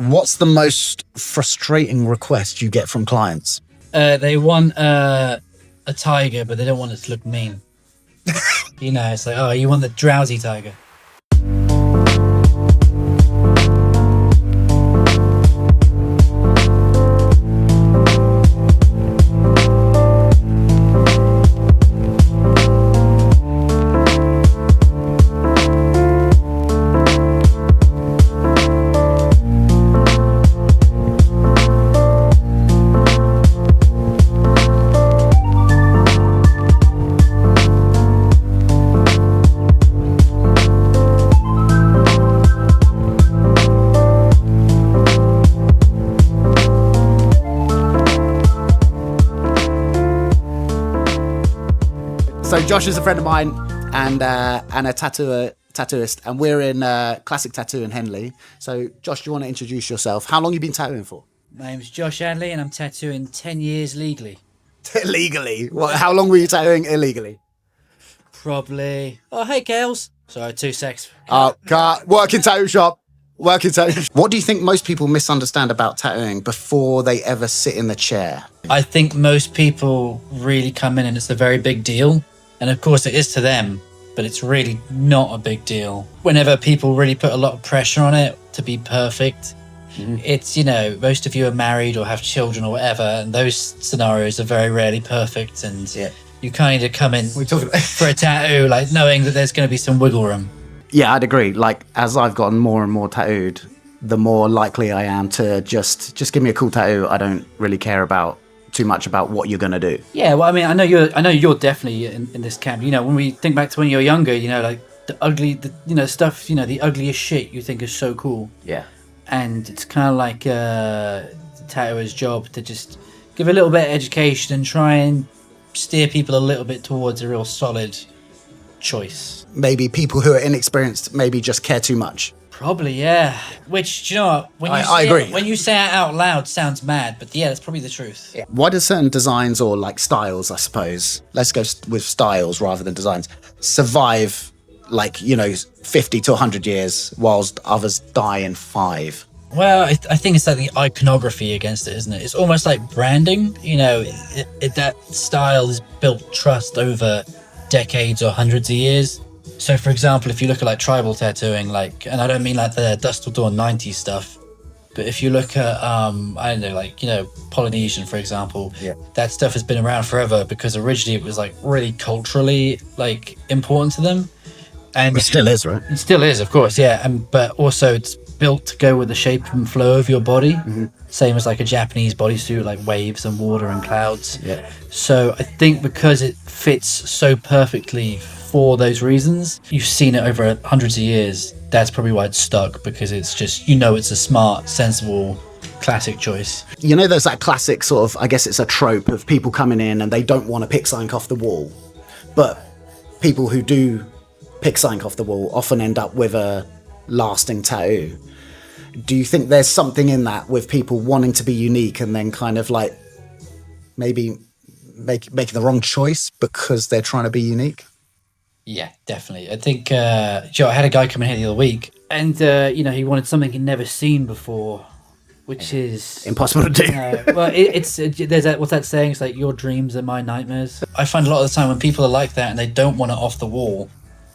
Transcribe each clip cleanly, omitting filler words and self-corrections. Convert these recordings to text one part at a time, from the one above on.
What's the most frustrating request you get from clients? They want a tiger, but they don't want it to look mean. It's like, oh, you want the drowsy tiger. So Josh is a friend of mine and a tattooist, and we're in Classic Tattoo in Henley. So Josh, do you want to introduce yourself? How long have you been tattooing for? My name's Josh Henley, and I'm tattooing 10 years legally. Illegally? How long were you tattooing illegally? Probably. Oh, hey, Kales. Sorry, 2 secs. Working tattoo shop. What do you think most people misunderstand about tattooing before they ever sit in the chair? I think most people really come in and it's a very big deal. And of course it is to them, but it's really not a big deal. Whenever people really put a lot of pressure on it to be perfect, it's, most of you are married or have children or whatever, and those scenarios are very rarely perfect. And you kind of need to come in for a tattoo, like knowing that there's going to be some wiggle room. Yeah, I'd agree. Like, as I've gotten more and more tattooed, the more likely I am to just give me a cool tattoo. I don't really care about too much about what you're gonna do. Yeah, well, I mean, I know you're definitely in this camp. When we think back to when you're younger, like the ugly, stuff, the ugliest shit you think is so cool. Yeah. And it's kind of like the tattooer's job to just give a little bit of education and try and steer people a little bit towards a real solid choice. Maybe people who are inexperienced maybe just care too much. Probably, yeah. Which, do you know what? I agree. When you say it out loud, sounds mad, but yeah, that's probably the truth. Yeah. Why do certain designs or like styles, I suppose, let's go with styles rather than designs, survive 50 to 100 years whilst others die in 5? Well, I think it's like the iconography against it, isn't it? It's almost like branding. That style is built trust over decades or hundreds of years. So, for example, if you look at like tribal tattooing, and I don't mean like the Dust Till Dawn 90s stuff, but if you look at, Polynesian, for example, that stuff has been around forever because originally it was like really culturally like important to them. And it still is, right? It still is, of course, yeah. But also it's built to go with the shape and flow of your body. Mm-hmm. Same as like a Japanese bodysuit, like waves and water and clouds. Yeah. So I think because it fits so perfectly for those reasons, you've seen it over hundreds of years. That's probably why it's stuck, because it's just, it's a smart, sensible, classic choice. There's that classic sort of, I guess it's a trope of people coming in and they don't want to pick something off the wall. But people who do pick something off the wall often end up with a lasting tattoo. Do you think there's something in that with people wanting to be unique and then kind of like maybe making the wrong choice because they're trying to be unique? Yeah, definitely. I think, I had a guy come in here the other week and, he wanted something he'd never seen before, which is impossible to do. Well, what's that saying? It's like, your dreams are my nightmares. I find a lot of the time when people are like that and they don't want it off the wall,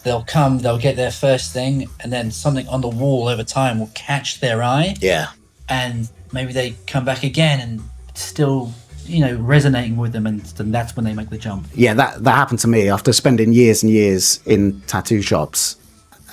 they'll get their first thing and then something on the wall over time will catch their eye. Yeah. And maybe they come back again and still resonating with them, and that's when they make the jump. Yeah, that happened to me after spending years and years in tattoo shops.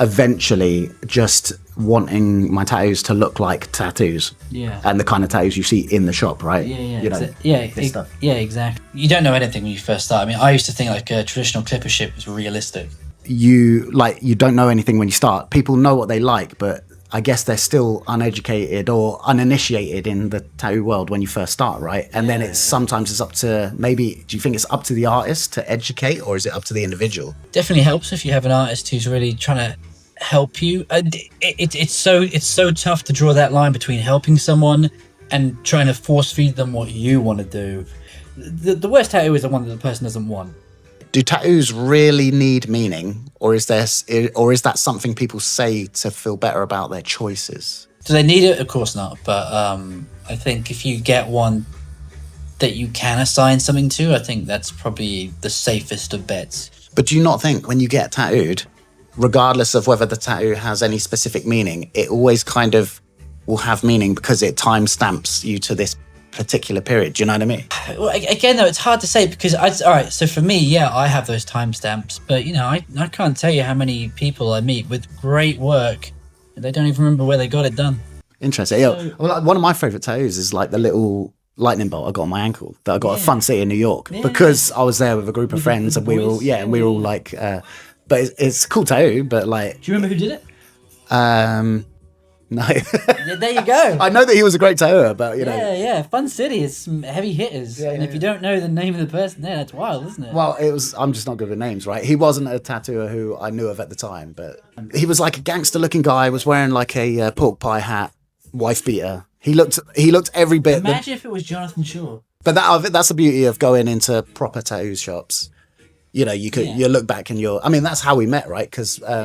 Eventually, just wanting my tattoos to look like tattoos. Yeah. And the kind of tattoos you see in the shop, right? Yeah. Yeah, exactly. You don't know anything when you first start. I mean, I used to think like a traditional clipper ship was realistic. You don't know anything when you start. People know what they like, but I guess they're still uneducated or uninitiated in the tattoo world when you first start, right? And then sometimes it's up to, maybe, do you think it's up to the artist to educate, or is it up to the individual? Definitely helps if you have an artist who's really trying to help you. It's so tough to draw that line between helping someone and trying to force feed them what you want to do. The worst tattoo is the one that the person doesn't want. Do tattoos really need meaning, or is that something people say to feel better about their choices? Do they need it? Of course not. But I think if you get one that you can assign something to, I think that's probably the safest of bets. But do you not think when you get tattooed, regardless of whether the tattoo has any specific meaning, it always kind of will have meaning because it time stamps you to this particular period? Do you know what I mean? Well, again, though, it's hard to say because all right. So for me, yeah, I have those timestamps, but you know, I can't tell you how many people I meet with great work and they don't even remember where they got it done. Interesting. Yeah. Well, like, one of my favorite tattoos is like the little lightning bolt I got on my ankle that I got at Fun City in New York because I was there with a group of friends and we were all like, but it's a cool tattoo. But like, do you remember who did it? No. There you go. I know that he was a great tattooer, but you know. Yeah. Fun City is some heavy hitters, and if you don't know the name of the person there, that's wild, isn't it? Well, I'm just not good with names, right? He wasn't a tattooer who I knew of at the time, but he was like a gangster-looking guy. Was wearing like a pork pie hat, wife beater. He looked every bit. Imagine if it was Jonathan Shaw. But that's the beauty of going into proper tattoo shops. You know, you look back and I mean, that's how we met, right? Because I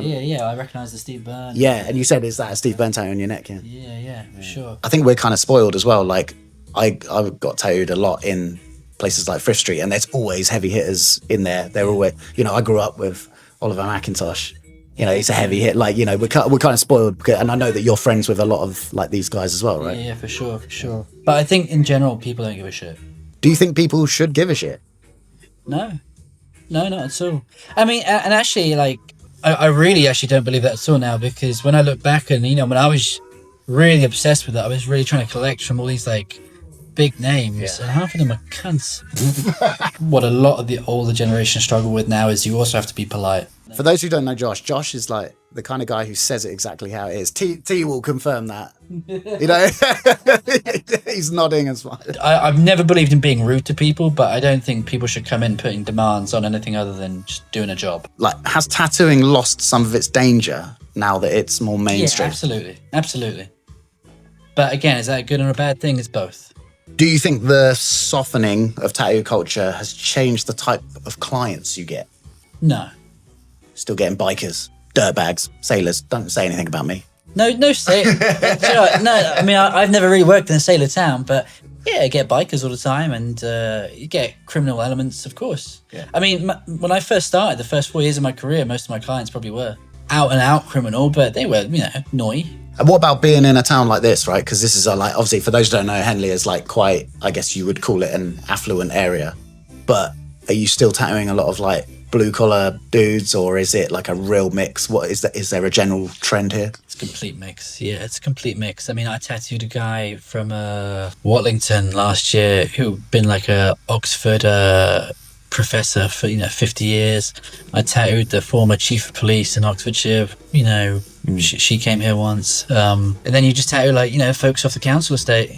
recognise the Steve Byrne. Yeah, and you said, is that a Steve Byrne tattoo on your neck? Yeah, for sure. I think we're kind of spoiled as well. Like, I got tattooed a lot in places like Thrift Street, and there's always heavy hitters in there. They're always, you know, I grew up with Oliver McIntosh. You know, he's a heavy hit. Like, you know, we're kind of spoiled, and I know that you're friends with a lot of like these guys as well, right? Yeah, for sure. But I think in general, people don't give a shit. Do you think people should give a shit? No, not at all. I mean, and actually, like, I really actually don't believe that at all now, because when I look back and, you know, when I was really obsessed with it, I was really trying to collect from all these, like, big names, and half of them are cunts. What a lot of the older generation struggle with now is you also have to be polite. For those who don't know Josh is like the kind of guy who says it exactly how it is. T will confirm that. You know, he's nodding as well. I've never believed in being rude to people, but I don't think people should come in putting demands on anything other than just doing a job. Like, has tattooing lost some of its danger now that it's more mainstream? Yeah, absolutely. But again, is that a good or a bad thing? It's both. Do you think the softening of tattoo culture has changed the type of clients you get? No. Still getting bikers, dirtbags, sailors. Don't say anything about me. No, say no. I mean, I've never really worked in a sailor town, but yeah, I get bikers all the time, and you get criminal elements, of course. Yeah. I mean, when I first started, the first 4 years of my career, most of my clients probably were out and out criminal, but they were, you know, naughty. And what about being in a town like this, right? Because this is like, obviously, for those who don't know, Henley is like quite, I guess you would call it an affluent area. But are you still tattooing a lot of like blue collar dudes, or is it like a real mix? What is that? Is there a general trend here? It's a complete mix. Yeah, it's a complete mix. I mean, I tattooed a guy from Watlington last year who'd been like a Oxford professor for 50 years. I tattooed the former chief of police in Oxfordshire. You know, she came here once. And then you just tattoo like folks off the council estate.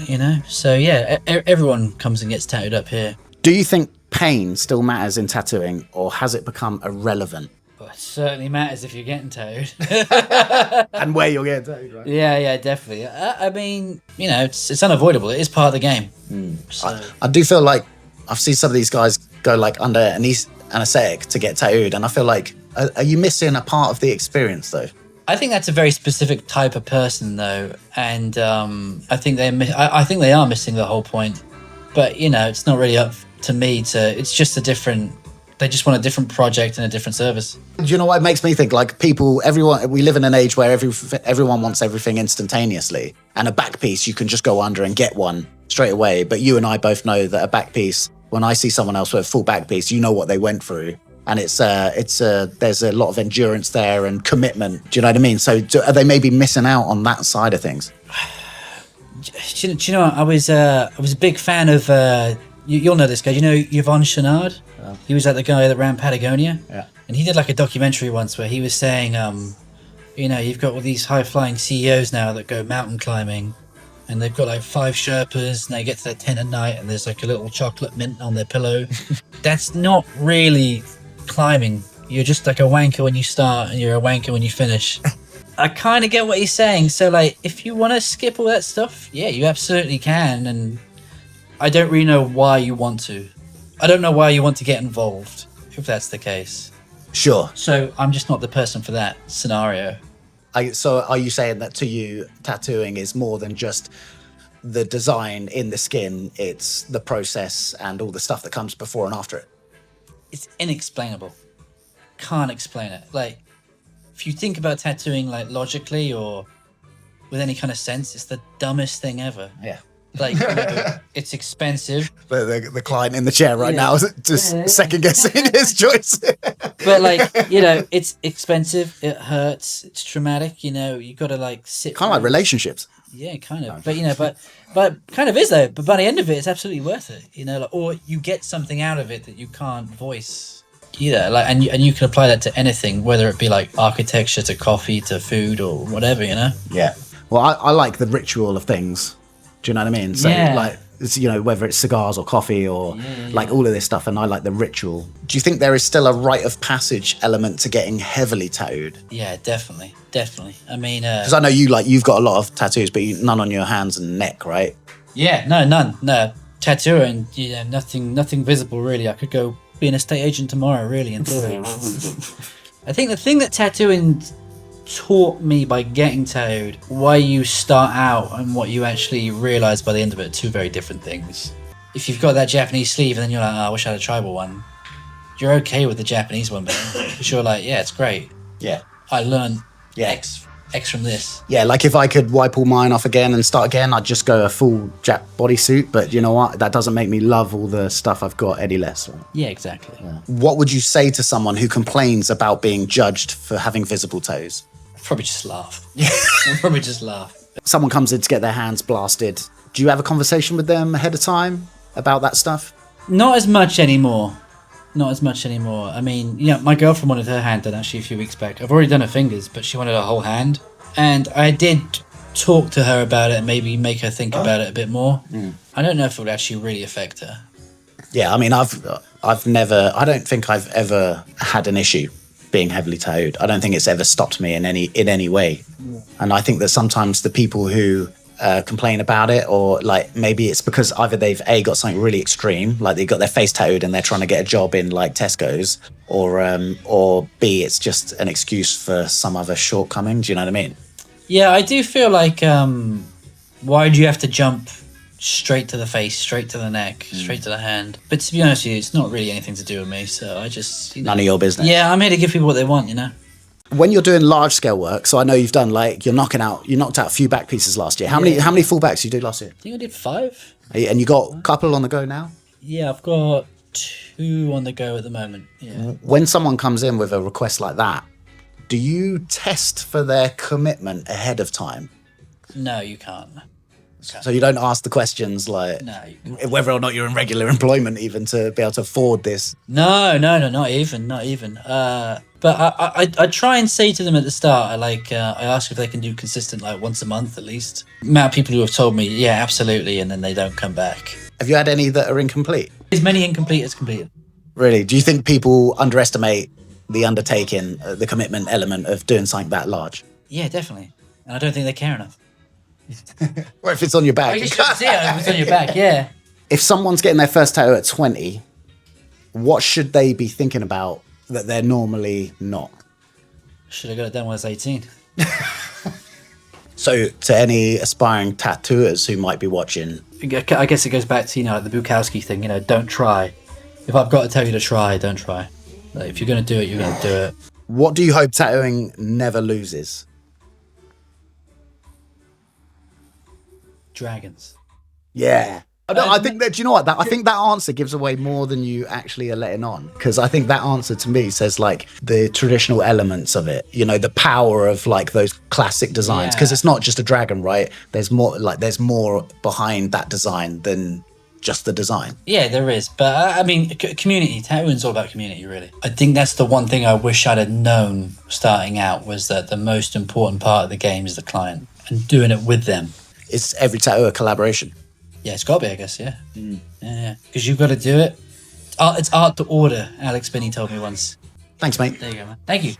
So yeah, everyone comes and gets tattooed up here. Do you think pain still matters in tattooing, or has it become irrelevant? Well, it certainly matters if you're getting tattooed. And where you're getting tattooed, right? Yeah, definitely. I mean, it's unavoidable. It is part of the game. So. I do feel like I've seen some of these guys go like under anesthetic to get tattooed, and I feel like, are you missing a part of the experience though? I think that's a very specific type of person though, and I think they are missing the whole point. But it's not really up to me it's just they just want a different project and a different service. Do you know what it makes me think? Like we live in an age where everyone wants everything instantaneously, and a back piece you can just go under and get one straight away. But you and I both know that a back piece, when I see someone else with a full back piece, you know what they went through, and there's a lot of endurance there and commitment. Do you know what I mean? So are they maybe missing out on that side of things? Do you know what? I was a big fan of you'll know this guy. You know Yvon Chouinard? Oh. He was like the guy that ran Patagonia. Yeah. And he did like a documentary once where he was saying, you've got all these high-flying CEOs now that go mountain climbing, and they've got like 5 Sherpas, and they get to their tent at night, and there's like a little chocolate mint on their pillow. That's not really climbing. You're just like a wanker when you start, and you're a wanker when you finish. I kind of get what he's saying. So, like, if you want to skip all that stuff, yeah, you absolutely can. And I don't really know why you want to. I don't know why you want to get involved, if that's the case. Sure. So I'm just not the person for that scenario. So are you saying that to you, tattooing is more than just the design in the skin? It's the process and all the stuff that comes before and after it. It's inexplainable. Can't explain it. Like, if you think about tattooing, like, logically or with any kind of sense, it's the dumbest thing ever. Yeah. Like, it's expensive. The client in the chair right now is just second guessing his choice. But, like, it's expensive. It hurts. It's traumatic. You got to, like, sit. Kind of like relationships. Yeah, kind of. But, but kind of is, though. But by the end of it, it's absolutely worth it. Like, or you get something out of it that you can't voice either. Like, and you can apply that to anything, whether it be, like, architecture to coffee to food or whatever, Yeah. Well, I like the ritual of things. Do you know what I mean? So, like, it's, whether it's cigars or coffee or like all of this stuff, and I like the ritual. Do you think there is still a rite of passage element to getting heavily tattooed? Yeah, definitely. I mean, because I know you've got a lot of tattoos, but none on your hands and neck, right? Yeah, no, none. No, tattooing, nothing visible really. I could go be an estate agent tomorrow, really, and do it. I think the thing that tattooing taught me by getting tattooed, why you start out and what you actually realize by the end of it are two very different things. If you've got that Japanese sleeve and then you're like, I wish I had a tribal one, you're okay with the Japanese one, but you're like, yeah, it's great. Yeah. I learned X from this. Yeah, like if I could wipe all mine off again and start again, I'd just go a full Jap bodysuit. But you know what? That doesn't make me love all the stuff I've got any less. Right? Yeah, exactly. Yeah. What would you say to someone who complains about being judged for having visible toes? Probably just laugh. Probably just laugh. Someone comes in to get their hands blasted. Do you have a conversation with them ahead of time about that stuff? Not as much anymore. I mean, my girlfriend wanted her hand done actually a few weeks back. I've already done her fingers, but she wanted her whole hand. And I did talk to her about it and maybe make her think about it a bit more. I don't know if it would actually really affect her. Yeah, I mean, I don't think I've ever had an issue being heavily tattooed. I don't think it's ever stopped me in any way. And I think that sometimes the people who complain about it, or like maybe it's because either they've got something really extreme, like they got their face tattooed and they're trying to get a job in like Tesco's, or B, it's just an excuse for some other shortcoming. Do you know what I mean? Yeah, I do feel like why do you have to jump straight to the face, straight to the neck, straight to the hand? But to be honest with you, it's not really anything to do with me, so I just none of your business. Yeah, I'm here to give people what they want, When you're doing large scale work, so I know you've done you knocked out a few back pieces last year. How many full backs did you do last year? I think I did 5. And you got a couple on the go now? Yeah, I've got 2 on the go at the moment. Yeah. When someone comes in with a request like that, do you test for their commitment ahead of time? No, you can't. So you don't ask the questions like whether or not you're in regular employment even to be able to afford this? No, not even. But I try and say to them at the start, I ask if they can do consistent, like once a month at least. The amount of people who have told me, yeah, absolutely, and then they don't come back. Have you had any that are incomplete? As many incomplete as completed. Really? Do you think people underestimate the undertaking, the commitment element of doing something that large? Yeah, definitely. And I don't think they care enough. Or if it's on your back. Oh, you should see it if it's on your back, yeah. If someone's getting their first tattoo at 20, what should they be thinking about that they're normally not? Should have got it done when I was 18. So to any aspiring tattooers who might be watching, I guess it goes back to, like the Bukowski thing, don't try. If I've got to tell you to try, don't try. Like, if you're going to do it, you're going to do it. What do you hope tattooing never loses? Dragons. Yeah. I think that, do you know what? I think that answer gives away more than you actually are letting on. Because I think that answer to me says like the traditional elements of it, the power of like those classic designs. Because it's not just a dragon, right? There's more behind that design than just the design. Yeah, there is. But I mean, community, tattooing's all about community, really. I think that's the one thing I wish I'd have known starting out, was that the most important part of the game is the client and doing it with them. Is every tattoo a collaboration? Yeah, it's got to be, I guess, yeah. Yeah, because you've got to do it. It's art to order, Alex Binney told me once. Thanks, mate. There you go, man. Thank you.